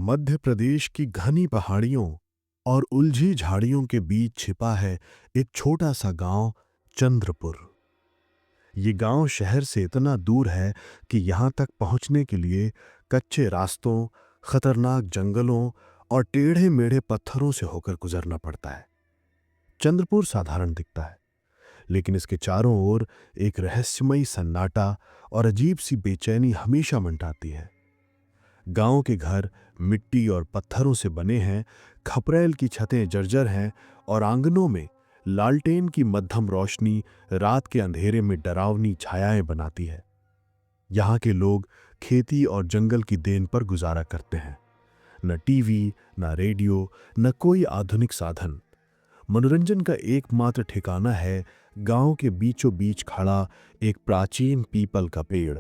मध्य प्रदेश की घनी पहाड़ियों और उलझी झाड़ियों के बीच छिपा है एक छोटा सा गांव चंद्रपुर। ये गांव शहर से इतना दूर है कि यहाँ तक पहुँचने के लिए कच्चे रास्तों, खतरनाक जंगलों और टेढ़े मेढ़े पत्थरों से होकर गुजरना पड़ता है। चंद्रपुर साधारण दिखता है, लेकिन इसके चारों ओर एक रहस्यमयी सन्नाटा और अजीब सी बेचैनी हमेशा मंडराती है। गांव के घर मिट्टी और पत्थरों से बने हैं, खपरेल की छतें जर्जर हैं और आंगनों में लालटेन की मध्यम रोशनी रात के अंधेरे में डरावनी छायाएं बनाती है। यहाँ के लोग खेती और जंगल की देन पर गुजारा करते हैं। न टीवी, न रेडियो, न कोई आधुनिक साधन। मनोरंजन का एकमात्र ठिकाना है गांव के बीचों बीच खड़ा एक प्राचीन पीपल का पेड़,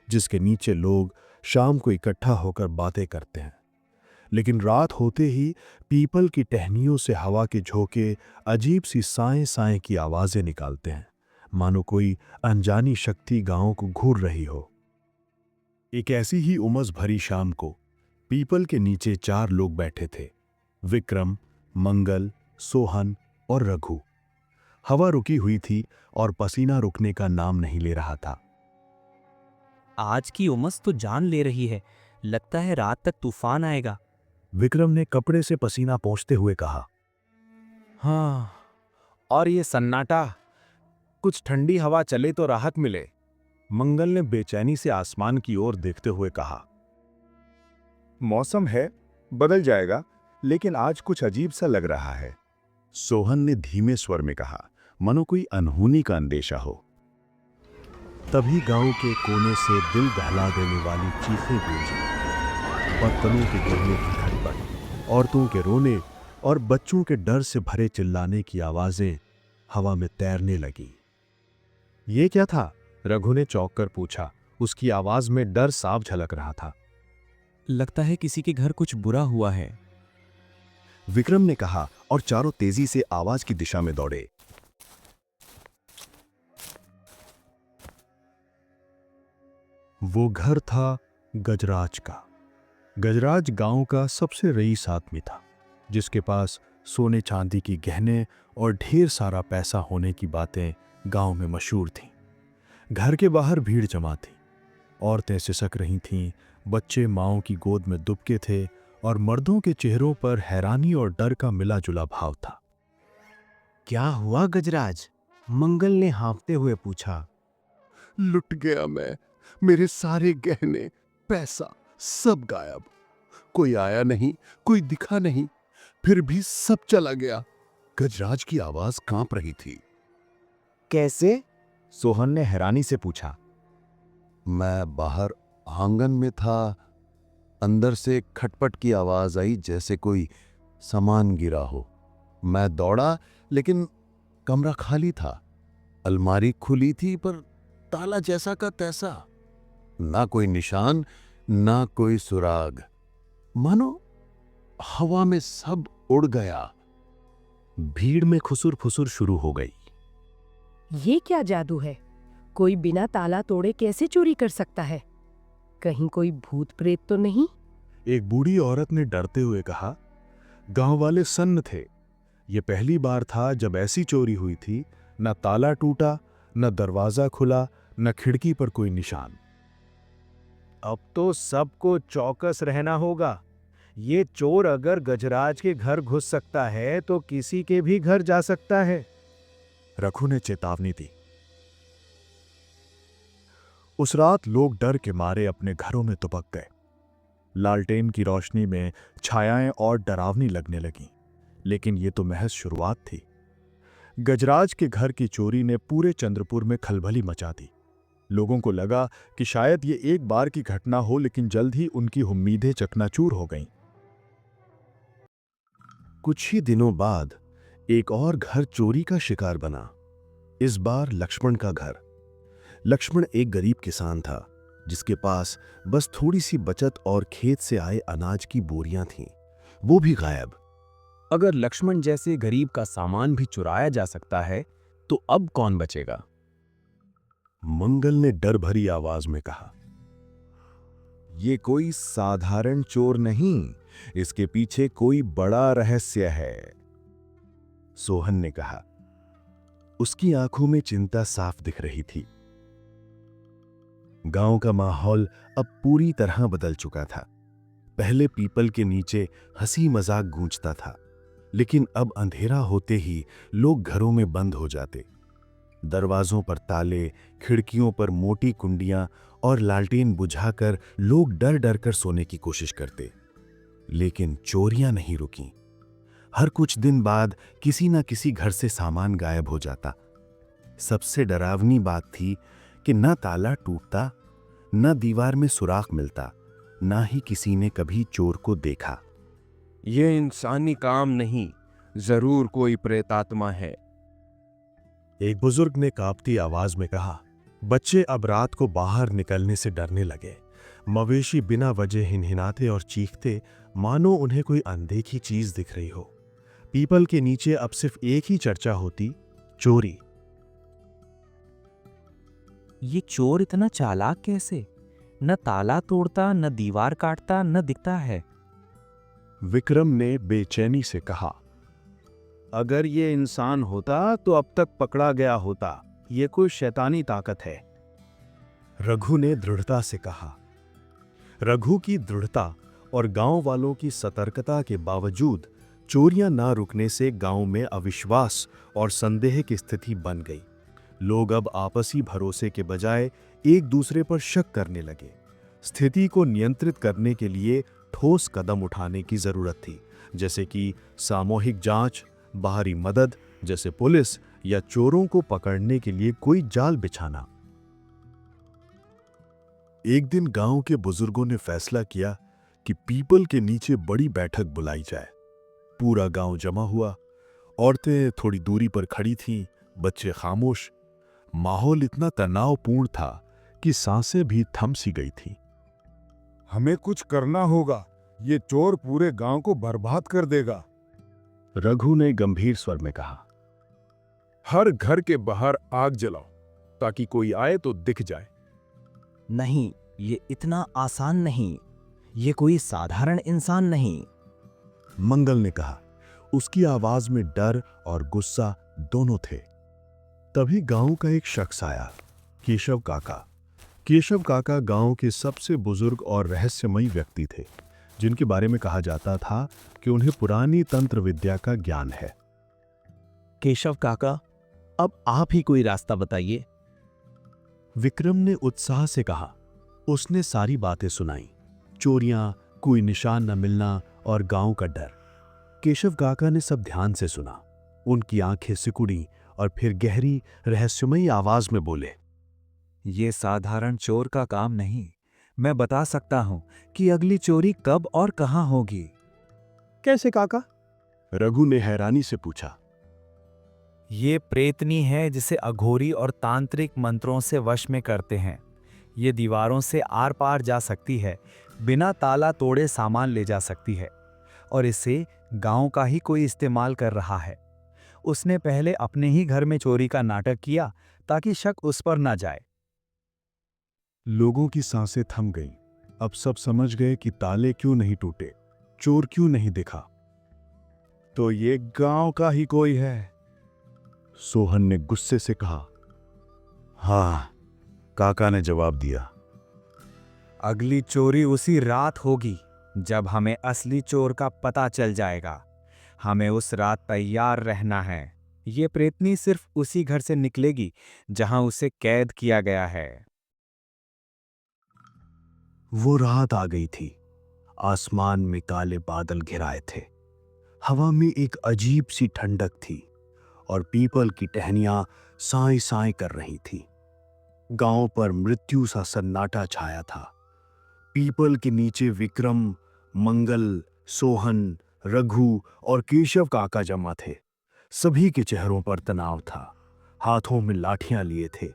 जिसके नीचे लोग शाम को इकट्ठा होकर बातें करते हैं। लेकिन रात होते ही पीपल की टहनियों से हवा के झोंके अजीब सी साएं साएं की आवाजें निकालते हैं, मानो कोई अनजानी शक्ति गांव को घूर रही हो। एक ऐसी ही उमस भरी शाम को पीपल के नीचे 4 लोग बैठे थे: विक्रम, मंगल, सोहन और रघु। हवा रुकी हुई थी और पसीना रुकने का नाम नहीं ले रहा था। आज की उमस तो जान ले रही है। लगता है रात तक तूफान आएगा। विक्रम ने कपड़े से पसीना पोंछते हुए कहा। हाँ, और ये सन्नाटा, कुछ ठंडी हवा चले तो राहत मिले। मंगल ने बेचैनी से आसमान की ओर देखते हुए कहा। मौसम है, बदल जाएगा, लेकिन आज कुछ अजीब सा लग रहा है। सोहन ने धीमे स्वर में कहा, मनो कोई अनहोनी का अंदेशा हो। तभी गांव के कोने से दिल दहला देने वाली चीखें गूंजी। बर्तनों के गिरने की खटपट, औरतों के रोने और बच्चों के डर से भरे चिल्लाने की आवाजें हवा में तैरने लगी। ये क्या था? रघु ने चौंक कर पूछा। उसकी आवाज में डर साफ झलक रहा था। लगता है किसी के घर कुछ बुरा हुआ है। विक्रम ने कहा और चारों तेजी से आवाज की दिशा में दौड़े। वो घर था गजराज का। गजराज गांव का सबसे रईस आदमी था, जिसके पास सोने चांदी की गहने और ढेर सारा पैसा होने की बातें गांव में मशहूर थीं। घर के बाहर भीड़ जमा थी। औरतें सिसक रही थीं, बच्चे माँओं की गोद में दुबके थे और मर्दों के चेहरों पर हैरानी और डर का मिला जुला भाव था। क्या हुआ गजराज? मंगल ने हाँफते हुए पूछा। लुट गया मैं। मेरे सारे गहने, पैसा सब गायब। कोई आया नहीं, कोई दिखा नहीं, फिर भी सब चला गया। गजराज की आवाज कांप रही थी। कैसे? सोहन ने हैरानी से पूछा। मैं बाहर आंगन में था, अंदर से खटपट की आवाज आई, जैसे कोई सामान गिरा हो। मैं दौड़ा, लेकिन कमरा खाली था। अलमारी खुली थी, पर ताला जैसा का तैसा। ना कोई निशान, ना कोई सुराग। मानो हवा में सब उड़ गया। भीड़ में खुसुर फुसुर शुरू हो गई। ये क्या जादू है? कोई बिना ताला तोड़े कैसे चोरी कर सकता है? कहीं कोई भूत प्रेत तो नहीं? एक बूढ़ी औरत ने डरते हुए कहा। गांव वाले सन्न थे। ये पहली बार था जब ऐसी चोरी हुई थी। न ताला टूटा, न दरवाजा खुला, न खिड़की पर कोई निशान। अब तो सबको चौकस रहना होगा। ये चोर अगर गजराज के घर घुस सकता है तो किसी के भी घर जा सकता है। रघु ने चेतावनी दी। उस रात लोग डर के मारे अपने घरों में दुबक गए। लालटेन की रोशनी में छायाएं और डरावनी लगने लगीं, लेकिन ये तो महज शुरुआत थी। गजराज के घर की चोरी ने पूरे चंद्रपुर में खलबली मचा दी। लोगों को लगा कि शायद ये एक बार की घटना हो, लेकिन जल्द ही उनकी उम्मीदें चकनाचूर हो गईं। कुछ ही दिनों बाद एक और घर चोरी का शिकार बना। इस बार लक्ष्मण का घर। लक्ष्मण एक गरीब किसान था, जिसके पास बस थोड़ी सी बचत और खेत से आए अनाज की बोरियां थीं, वो भी गायब। अगर लक्ष्मण जैसे गरीब का सामान भी चुराया जा सकता है, तो अब कौन बचेगा? मंगल ने डर भरी आवाज में कहा। ये कोई साधारण चोर नहीं, इसके पीछे कोई बड़ा रहस्य है। सोहन ने कहा। उसकी आंखों में चिंता साफ दिख रही थी। गांव का माहौल अब पूरी तरह बदल चुका था। पहले पीपल के नीचे हंसी मजाक गूंजता था, लेकिन अब अंधेरा होते ही लोग घरों में बंद हो जाते। दरवाजों पर ताले, खिड़कियों पर मोटी कुंडियां और लालटेन बुझाकर लोग डर डर कर सोने की कोशिश करते। लेकिन चोरियां नहीं रुकीं। हर कुछ दिन बाद किसी न किसी घर से सामान गायब हो जाता। सबसे डरावनी बात थी कि न ताला टूटता, न दीवार में सुराख मिलता, ना ही किसी ने कभी चोर को देखा। ये इंसानी काम नहीं, जरूर कोई प्रेतात्मा है। एक बुजुर्ग ने कांपती आवाज में कहा। बच्चे अब रात को बाहर निकलने से डरने लगे। मवेशी बिना वजह हिनहिनाते और चीखते, मानो उन्हें कोई अनदेखी चीज दिख रही हो। पीपल के नीचे अब सिर्फ एक ही चर्चा होती, चोरी। ये चोर इतना चालाक कैसे? न ताला तोड़ता, न दीवार काटता, न दिखता है। विक्रम ने बेचैनी से कहा। अगर ये इंसान होता तो अब तक पकड़ा गया होता। ये कोई शैतानी ताकत है। रघु ने दृढ़ता से कहा। रघु की दृढ़ता और गांव वालों की सतर्कता के बावजूद चोरियां ना रुकने से गांव में अविश्वास और संदेह की स्थिति बन गई। लोग अब आपसी भरोसे के बजाय एक दूसरे पर शक करने लगे। स्थिति को नियंत्रित करने के लिए ठोस कदम उठाने की जरूरत थी, जैसे कि सामूहिक जांच, बाहरी मदद जैसे पुलिस, या चोरों को पकड़ने के लिए कोई जाल बिछाना। एक दिन गांव के बुजुर्गों ने फैसला किया कि पीपल के नीचे बड़ी बैठक बुलाई जाए। पूरा गांव जमा हुआ। औरतें थोड़ी दूरी पर खड़ी थीं, बच्चे खामोश। माहौल इतना तनावपूर्ण था कि सांसें भी थम सी गई थीं। हमें कुछ करना होगा, ये चोर पूरे गांव को बर्बाद कर देगा। रघु ने गंभीर स्वर में कहा। हर घर के बाहर आग जलाओ ताकि कोई आए तो दिख जाए। नहीं, ये इतना आसान नहीं। ये कोई साधारण इंसान नहीं। मंगल ने कहा। उसकी आवाज में डर और गुस्सा दोनों थे। तभी गांव का एक शख्स आया, केशव काका। केशव काका गांव के सबसे बुजुर्ग और रहस्यमयी व्यक्ति थे, जिनके बारे में कहा जाता था कि उन्हें पुरानी तंत्र विद्या का ज्ञान है। केशव काका, अब आप ही कोई रास्ता बताइए। विक्रम ने उत्साह से कहा। उसने सारी बातें सुनाई, चोरियां, कोई निशान न मिलना और गांव का डर। केशव काका ने सब ध्यान से सुना। उनकी आंखें सिकुड़ी और फिर गहरी रहस्यमयी आवाज में बोले। ये साधारण चोर का काम नहीं। मैं बता सकता हूं कि अगली चोरी कब और कहां होगी। कैसे काका? रघु ने हैरानी से पूछा। ये प्रेतनी है जिसे अघोरी और तांत्रिक मंत्रों से वश में करते हैं। ये दीवारों से आर पार जा सकती है, बिना ताला तोड़े सामान ले जा सकती है, और इसे गांव का ही कोई इस्तेमाल कर रहा है। उसने पहले अपने ही घर में चोरी का नाटक किया ताकि शक उस पर ना जाए। लोगों की सांसें थम गईं। अब सब समझ गए कि ताले क्यों नहीं टूटे, चोर क्यों नहीं दिखा। तो ये गांव का ही कोई है, सोहन ने गुस्से से कहा। हाँ, काका ने जवाब दिया। अगली चोरी उसी रात होगी जब हमें असली चोर का पता चल जाएगा। हमें उस रात तैयार रहना है। ये प्रेतनी सिर्फ उसी घर से निकलेगी जहां उसे कैद किया गया है। वो रात आ गई थी। आसमान में काले बादल घिराए थे। हवा में एक अजीब सी ठंडक थी और पीपल की टहनियां साए साए कर रही थीं। गांव पर मृत्यु सा सन्नाटा छाया था। पीपल के नीचे विक्रम, मंगल, सोहन, रघु और केशव काका जमा थे। सभी के चेहरों पर तनाव था, हाथों में लाठियां लिए थे।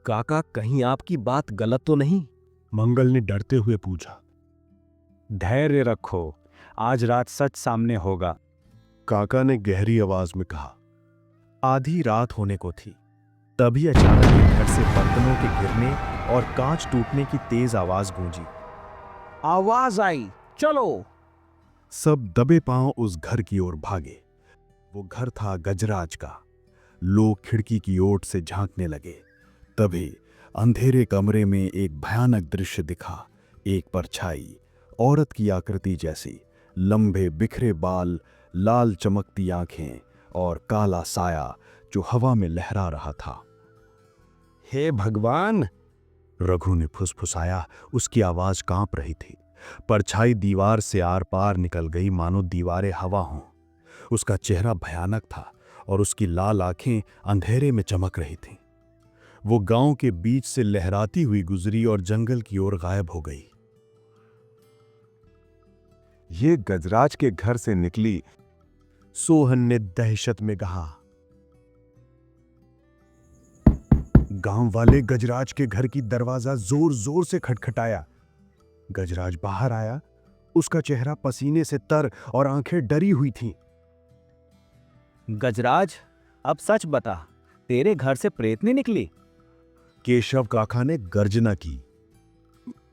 काका, कहीं आपकी बात गलत तो नहीं? मंगल ने डरते हुए पूछा। धैर्य रखो, आज रात सच सामने होगा। काका ने गहरी आवाज में कहा। आधी रात होने को थी, तभी अचानक एक घर से बर्तनों के गिरने और कांच टूटने की तेज आवाज गूंजी। आवाज आई, चलो। सब दबे पांव उस घर की ओर भागे। वो घर था गजराज का। लोग खिड़की की ओट से झांकने लगे। तभी अंधेरे कमरे में एक भयानक दृश्य दिखा। एक परछाई, औरत की आकृति जैसी, लंबे बिखरे बाल, लाल चमकती आंखें और काला साया जो हवा में लहरा रहा था। हे भगवान! रघु ने फुसफुसाया। उसकी आवाज कांप रही थी। परछाई दीवार से आर पार निकल गई, मानो दीवारें हवा हों। उसका चेहरा भयानक था और उसकी लाल आंखें अंधेरे में चमक रही थीं। वो गांव के बीच से लहराती हुई गुजरी और जंगल की ओर गायब हो गई। ये गजराज के घर से निकली, सोहन ने दहशत में कहा। गांव वाले गजराज के घर की दरवाजा जोर जोर से खटखटाया। गजराज बाहर आया। उसका चेहरा पसीने से तर और आंखें डरी हुई थीं। गजराज, अब सच बता, तेरे घर से प्रेतनी निकली? केशव काका ने गर्जना की।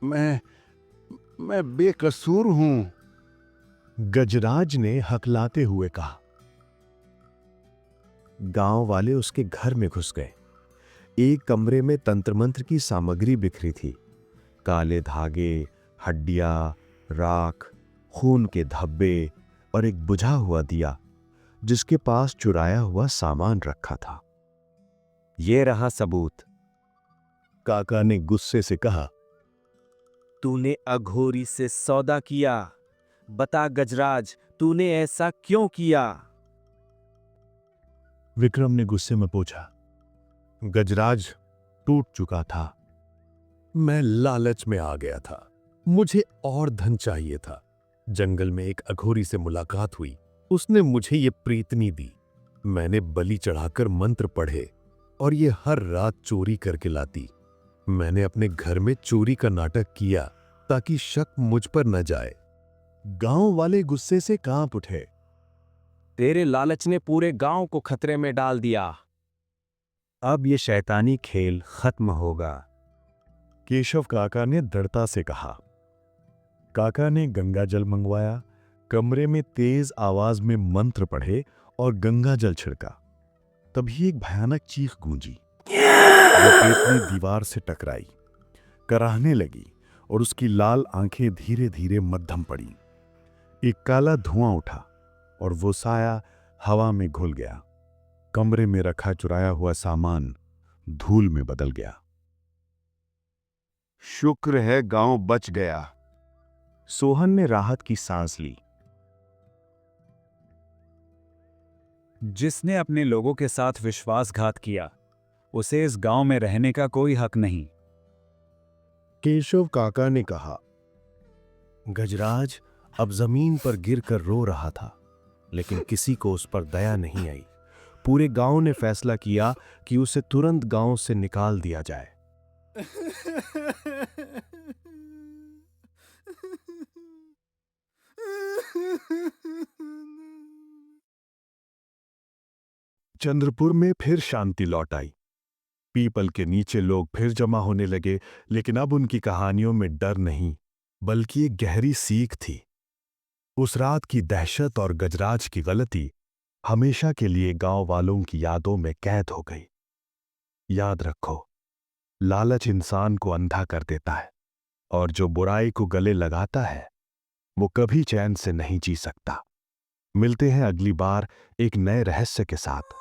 मैं बेकसूर हूं। गजराज ने हकलाते हुए कहा। गांव वाले उसके घर में घुस गए। एक कमरे में तंत्र मंत्र की सामग्री बिखरी थी। काले धागे, हड्डियां, राख, खून के धब्बे और एक बुझा हुआ दिया जिसके पास चुराया हुआ सामान रखा था। ये रहा सबूत। काका ने गुस्से से कहा। तूने अघोरी से सौदा किया। बता गजराज, तूने ऐसा क्यों किया? विक्रम ने गुस्से में पूछा। गजराज टूट चुका था। मैं लालच में आ गया था। मुझे और धन चाहिए था। जंगल में एक अघोरी से मुलाकात हुई। उसने मुझे ये प्रीतनी दी। मैंने बलि चढ़ाकर मंत्र पढ़े और ये हर रात चोरी करके लाती। मैंने अपने घर में चोरी का नाटक किया ताकि शक मुझ पर न जाए। गांव वाले गुस्से से कांप उठे। तेरे लालच ने पूरे गांव को खतरे में डाल दिया। अब ये शैतानी खेल खत्म होगा, केशव काका ने दृढ़ता से कहा। काका ने गंगा जल मंगवाया, कमरे में तेज आवाज में मंत्र पढ़े और गंगा जल छिड़का। तभी एक भयानक चीख गूंजी। वो प्रेतनी दीवार से टकराई, कराहने लगी और उसकी लाल आंखें धीरे धीरे मध्यम पड़ी। एक काला धुआं उठा और वो साया हवा में घुल गया। कमरे में रखा चुराया हुआ सामान धूल में बदल गया। शुक्र है गांव बच गया। सोहन ने राहत की सांस ली। जिसने अपने लोगों के साथ विश्वासघात किया, उसे इस गांव में रहने का कोई हक नहीं। केशव काका ने कहा। गजराज अब जमीन पर गिरकर रो रहा था, लेकिन किसी को उस पर दया नहीं आई। पूरे गांव ने फैसला किया कि उसे तुरंत गांव से निकाल दिया जाए। चंद्रपुर में फिर शांति लौट आई। पीपल के नीचे लोग फिर जमा होने लगे, लेकिन अब उनकी कहानियों में डर नहीं, बल्कि एक गहरी सीख थी। उस रात की दहशत और गजराज की गलती हमेशा के लिए गांव वालों की यादों में कैद हो गई। याद रखो, लालच इंसान को अंधा कर देता है और जो बुराई को गले लगाता है वो कभी चैन से नहीं जी सकता। मिलते हैं अगली बार एक नए रहस्य के साथ।